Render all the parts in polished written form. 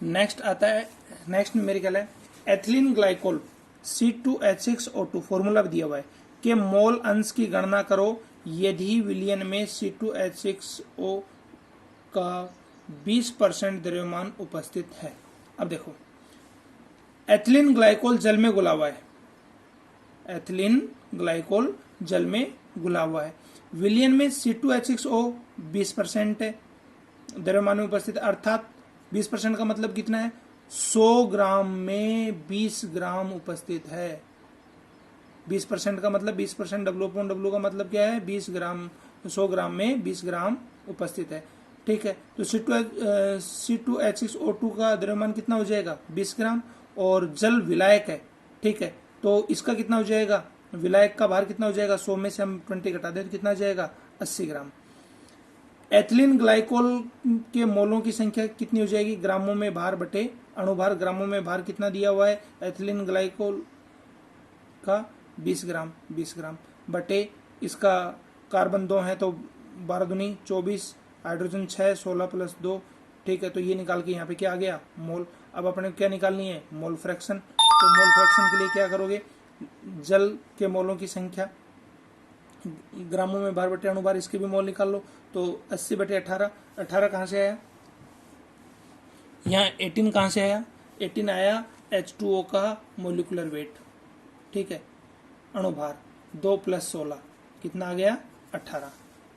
Next आता है, next numerical है एथिलीन ग्लाइकोल C2H6O2, फॉर्मूला भी दिया हुआ है कि मोल अंश की गणना करो यदि विलयन में C2H6O का 20% द्रव्यमान उपस्थित है। अब देखो, एथिलीन ग्लाइकोल जल में घुला हुआ है, एथिलीन ग्लाइकोल जल में घुला हुआ है, विलयन में C2H6O 20% है द्रव्यमान में उपस्थित, अर्थात 20% का मतलब कितना है, 100 ग्राम में 20 ग्राम उपस्थित है। 20% का मतलब 20% W/W का मतलब क्या है, 20 ग्राम, 100 ग्राम में 20 ग्राम उपस्थित है। ठीक है, तो C2H6O2 का द्रव्यमान कितना हो जाएगा, 20 ग्राम, और जल विलायक है। ठीक है, तो इसका कितना हो जाएगा, विलायक का भार कितना हो जाएगा, 100 में से हम 20 घटा दें तो कितना हो जाएगा, 80 ग्राम। एथिलीन ग्लाइकोल के मोलों की संख्या कितनी हो जाएगी, ग्रामों में भार बटे अणुभार, ग्रामों में भार कितना दिया हुआ है एथिलीन ग्लाइकोल का 20 ग्राम, 20 ग्राम बटे इसका कार्बन 2 है तो 12 दूनी 24, हाइड्रोजन 6, 16 + 2। ठीक है, तो ये निकाल के यहाँ पे क्या आ गया, मोल। अब अपने क्या निकालनी है, मोल फ्रैक्शन। तो मोल फ्रैक्शन के लिए क्या करोगे, जल के मोलों की संख्या ग्रामों में भार बटे अणुभार, इसके भी मोल निकाल लो। तो 80/18, 18 कहाँ से आया, यहाँ 18 कहाँ से आया, 18 आया H2O का मोलिकुलर वेट। ठीक है, अणुभार 2 + 16 कितना आ गया, 18।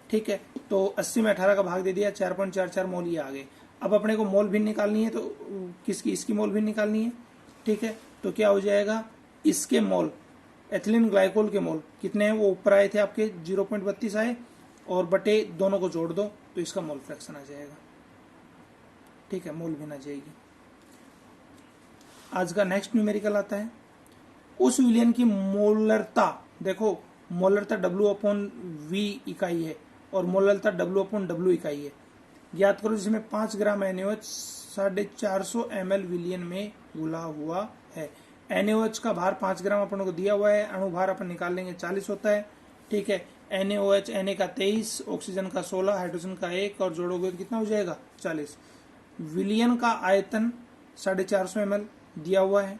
ठीक है, तो 80 में 18 का भाग दे दिया, 4.44 मोल ये आ गए। अब अपने को मोल भिन्न निकालनी है, तो किसकी, इसकी मोल भिन्न निकालनी है। ठीक है, तो क्या हो जाएगा, इसके मोल, एथिलीन ग्लाइकोल के मोल कितने हैं, वो ऊपर आए थे आपके 0.32 आए, और बटे दोनों को जोड़ दो तो इसका मोल फ्रैक्शन आ जाएगा। ठीक है, मोल भिन्न आ जाएगी। आज का नेक्स्ट न्यूमेरिकल आता है, उस विलयन की मोलरता, देखो मोलरता W/V इकाई है और मोलरता W/W इकाई है। याद करो, जिसमें 5 ग्राम NaOH 450 ml विलयन में घुला हुआ है। NaOH का भार 5 ग्राम अपन को दिया हुआ है, अणुभार अपन निकाल लेंगे 40 होता है। ठीक है, NaOH, Na का 23, ऑक्सीजन का 16, हाइड्रोजन का 1, और जोड़ोगे तो कितना हो जाएगा, 40। विलयन का आयतन 450 ml दिया हुआ है।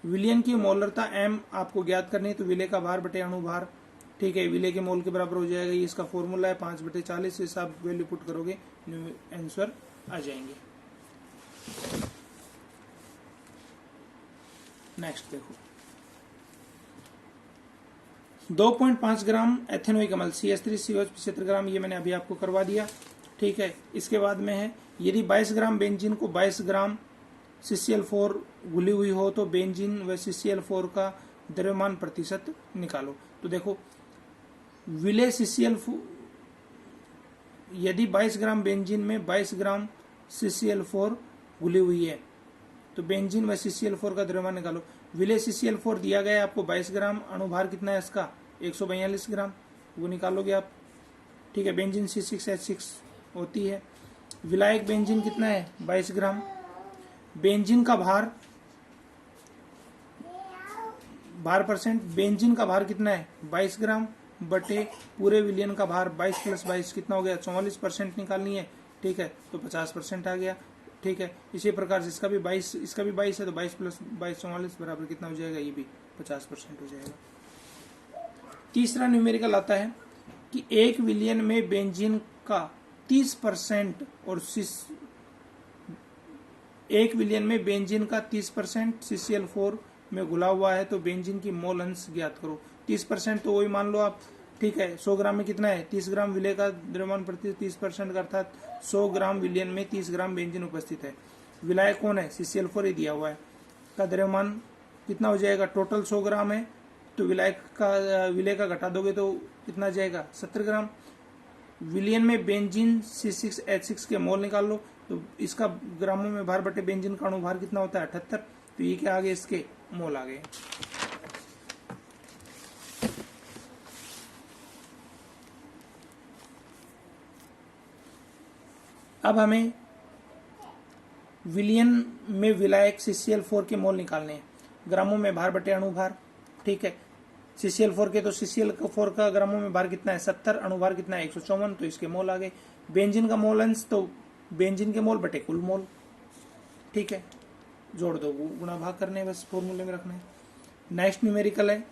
विलयन की मोलरता M आपको ज्ञात करनी है, तो विलय का भार बटे अणुभार, ठीक है, विलय के मोल के बराबर हो जाएगा। ये इसका फॉर्मूला है 5/40, इस आप वैल्यू पुट करोगे आंसर आ जाएंगे। नेक्स्ट देखो, 2.5 ग्राम एथेनोइक अम्ल CH3COH 75 ग्राम, ये मैंने अभी आपको करवा दिया। ठीक है, इसके बाद में है, यदि 22 ग्राम बेंजीन को 22 ग्राम CCl4 घुली हुई हो तो बेंजीन व CCl4 का द्रव्यमान प्रतिशत निकालो। तो देखो, विलय CCl4, यदि 22 ग्राम बेंजीन में 22 ग्राम CCl4 घुली हुई है तो बेंजीन व CCl4 का द्रव्यमान निकालो। विलय CCl4 दिया गया है आपको 22 ग्राम, अणुभार कितना है इसका, 142 ग्राम, वो निकालोगे आप। ठीक है, बेंजीन C6H6 होती है। विलायक बेंजीन कितना है, 22 ग्राम। बेंजीन का भार परसेंट, बेंजीन का भार कितना है, 22 ग्राम बटे पूरे विलयन का भार 22 + 22 कितना हो गया, 44% निकालनी है। ठीक है, तो 50% आ गया। ठीक है, इसी प्रकार से इसका भी 22, इसका भी 22 है, तो 22 + 22 44 बराबर कितना हो जाएगा, ये भी 50% हो जाएगा। तीसरा न्यूमेरिकल आता है कि एक विलयन में बेंजीन का 30% और एक विलयन में बेंजीन का 30% CCl4 में घुला हुआ है, तो बेंजीन की मोल अंश ज्ञात करो। 30% तो वही मान लो आप। ठीक है, 100 ग्राम में कितना है, 30 ग्राम विलय का द्रव्यमान प्रति 30% का, अर्थात 100 ग्राम विलयन में 30 ग्राम बेंजीन उपस्थित है। विलायक कौन है, CCl4 ही दिया हुआ है, का द्रव्यमान कितना हो जाएगा, टोटल 100 ग्राम है, तो विलायक का, विलय का घटा दोगे तो कितना जाएगा, 70 ग्राम। विलयन में बेंजीन C6H6 के मोल निकाल लो, तो इसका ग्रामों में भार बटे बेंजीन का अणुभार कितना होता है, 78, तो ये क्या आ गए, इसके मोल आ गए। अब हमें विलयन में विलायक CCl4 के मोल निकालने हैं, ग्रामों में भार बटे अणुभार। ठीक है, CCl4 के, तो CCl4 का ग्रामों में भार कितना है, 70, अणुभार कितना है, 154, तो इसके मोल आ गए। बेंजीन का मोल अंश, तो बेंजीन के मोल बटे कुल मोल। ठीक है, जोड़ दो, गुणा भाग करने बस फॉर्मूले में रखना है। नेक्स्ट न्यूमेरिकल है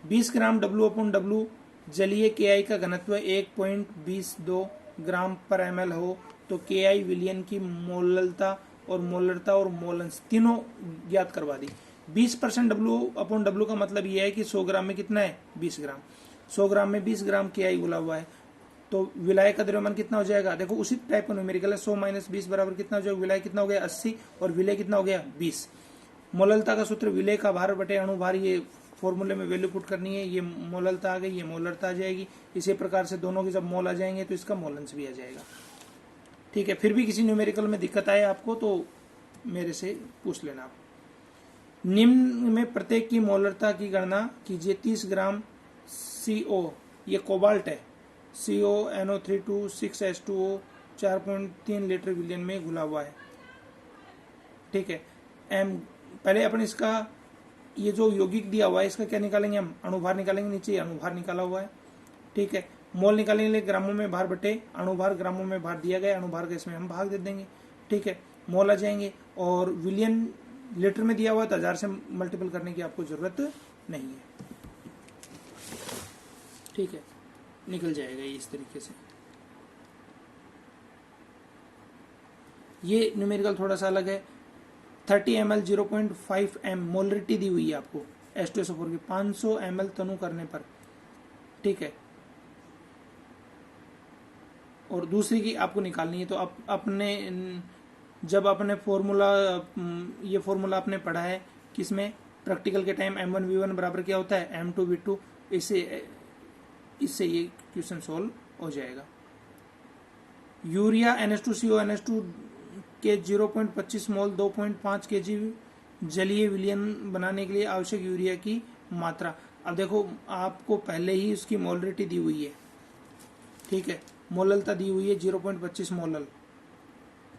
20 ग्राम W/W जलीय KI का घनत्व 1.22 ग्राम पर ml हो तो KI विलयन की मोललता और मोलंस तीनों ज्ञात करवा दी। 20% W/W का मतलब यह है कि 100 ग्राम में कितना है 20 ग्राम, 100 ग्राम में 20 ग्राम KI घुला हुआ है, तो विलायक का द्रव्यमान कितना हो जाएगा, देखो उसी टाइप का न्यूमेरिकल है। 100 - 20 बराबर कितना हो जाएगा, विलय कितना हो गया 80 और विलय कितना हो गया 20। मोललता का सूत्र विलय का भार बटे अणुभार, ये फॉर्मूले में वैल्यू पुट करनी है, ये मोललता आ गई, ये मोलरता आ जाएगी। इसी प्रकार से दोनों के जब मोल आ जाएंगे तो इसका मोलेंस भी आ जाएगा। ठीक है, फिर भी किसी न्यूमेरिकल में दिक्कत आए आपको तो मेरे से पूछ लेना आप। निम्न में प्रत्येक की मोलरता की गणना कीजिए। 30 ग्राम CO, ये कोबाल्ट है, CONO326H2O 4.3 लीटर विलियन में घुला हुआ है। ठीक है, पहले अपन इसका ये जो यौगिक दिया हुआ है इसका क्या निकालेंगे, हम अणुभार निकालेंगे, नीचे अणुभार निकाला हुआ है। ठीक है, मोल निकालने के लिए ग्रामों में भार बटे अणुभार, ग्रामों में भार दिया गया, अणुभार का इसमें हम भाग दे देंगे। ठीक है, मोल आ जाएंगे और विलियन लीटर में दिया हुआ तो 1000 से मल्टीपल करने की आपको जरूरत नहीं है। ठीक है, निकल जाएगा ये इस तरीके से। ये न्यूमेरिकल थोड़ा सा अलग है। 30 ml 0.5 m मोलरिटी दी हुई है आपको H2SO4 की 500 ml तनु करने पर। ठीक है, और दूसरी की आपको निकालनी है। तो अपने जब आपने ये फॉर्मूला आपने पढ़ा है किसमें, प्रैक्टिकल के टाइम M1V1 बराबर क्या होता है M2V2, इससे ये क्वेश्चन सोल्व हो जाएगा। यूरिया NH2CO के 0.25 मोल 2.5 kg जलीय विलयन बनाने के लिए आवश्यक यूरिया की मात्रा। अब देखो आपको पहले ही उसकी मोलरिटी दी हुई है। ठीक है, मोललता दी हुई है 0.25 मोलल।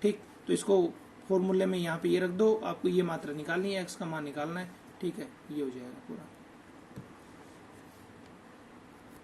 ठीक, तो इसको फॉर्मूले में यहाँ पे ये रख दो, आपको ये मात्रा निकालनी है, x का मान निकालना है। ठीक है, ये हो जाएगा पूरा।